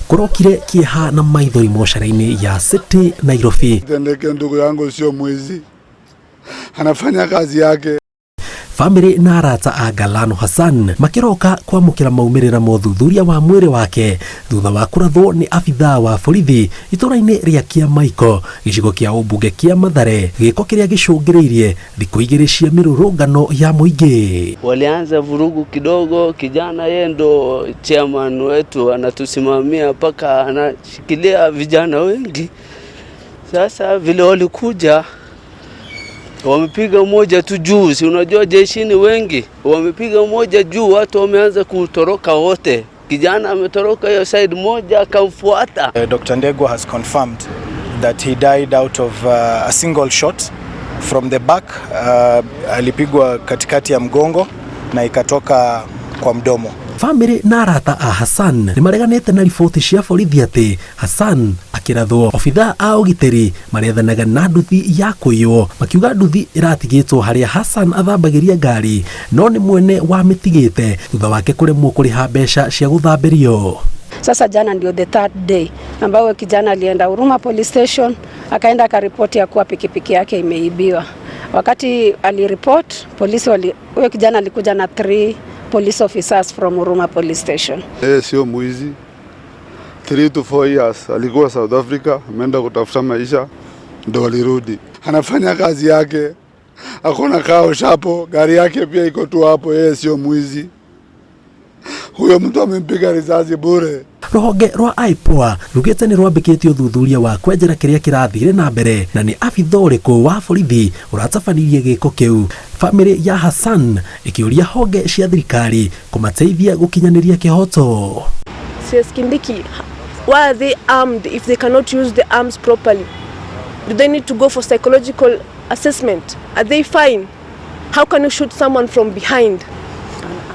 Kurokire kieha na maithori mosharaini ya City Nairobi. Ndugu yangu sio mwizi, anafanya kazi yake. Bamĩrĩ na arata a Gallano Hassan makiroka kwamũkĩra maumĩrĩra mothuthuria wa mwĩrĩ wake thutha wa kũrathwo nĩ abithaa wa borithi itũra-inĩ rĩa Kiamako gĩcigo kĩa ũmbunge kĩa Mathare, gĩko kĩrĩa gĩcũngĩrĩirie thikũ igĩrĩ cia mĩrũrũngano ya mũingĩ. Walianza vurugu kidogo, kijana yeye ndo chairman wetu anatusimamia mpaka anashikilia vijana wengi. Sasa vile walikuja wamepiga moja tu juu, si unajua jeshini wengi, wamepiga moja juu, watu wameanza kutoroka wote. Kijana ametoroka hiyo side moja akamfuata. Dr. Ndegwa has confirmed that he died out of a single shot from the back. Alipigwa katikati ya mgongo na ikatoka kwa mdomo. Bamĩrĩ na arata a Hassan nimareganĩte na riboti cia borithi atĩ Hassan akĩrathwo. Obithaa a ũgitĩri marethanaga na nduthi ya kũiywo, makiuga nduthi ĩratigĩtwo harĩa Hassan athambagĩria ngari, no nĩ mwene wa mĩtigĩte thutha wake kũremwo kũrĩha mbeca cia gũthambĩrio. Sasa jana ndio the third day ambayo kijana alienda Huruma police station, akaenda akaripoti ya kuwa pikipiki yake imeibiwa. Wakati aliripoti polisi, huyo kijana alikuja na 3 police officers from Huruma police station. Sio mwizi. 3 to 4 years alikuwa South Africa, ameenda kutafuta maisha, ndo alirudi. Anafanya kazi yake, hakuna kao shapo, gari yake pia iko tu hapo. Sio mwizi. Huyo mtu amempiga risasi bure. Rũhonge rwa IPOA rugĩte nĩ rwambĩkĩtie ũthuthuria wa kwenjera kĩrĩa kĩrathire na mbere na nĩ abithaa ũrĩkũ wa borithi ũratabanirie gĩko kĩu. Bamĩrĩ ya Hassan ĩkĩũria honge cia thirikari kũmateithia gũkinyanĩria kĩhoto. Says Kindiki, why are they armed if they cannot use the arms properly? Do they need to go for psychological assessment? Are they fine? How can you shoot someone from behind?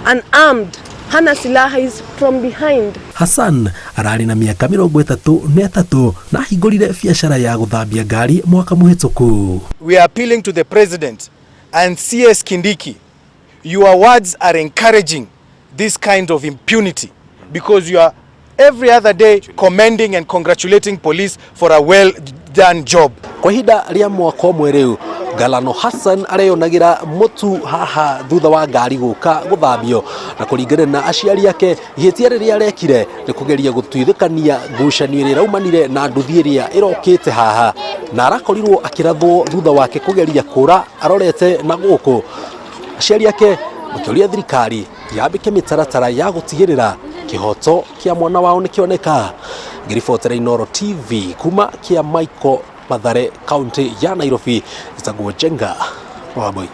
Unarmed. Hana silaha is from behind. Hassan arari na miaka 33 na hingũrire biacara ya gũthambia ngari mwaka mũhĩtũku. We are appealing to the president and CS Kindiki. Your words are encouraging this kind of impunity because you are every other day commending and congratulating police for a well done job. Kwa ihinda rĩa mwaka ũmwe rĩu, Gallano Hassan areyonagĩra mũtu haha thutha wa ngari gũka gũthambio, na kũringana na aciari yake ihĩtia rĩrĩa arekire nĩ kũgeria gũtuithũkania ngucanio ĩrĩa raumanire na nduthi ĩrĩa ĩrokĩte haha, na arakorirwo akĩrathwo thutha wake kũgeria kũra arorete na gũkũ. Aciari yake makĩũria thirikari yambĩke mĩtaratara ya gũtigĩrĩra kĩhoto kĩa mwana wao nĩkĩoneka. Ngĩribotera Inooro TV kuma Kiamako, Mathare, kaunti ya Nairobi, Jenga Waboi.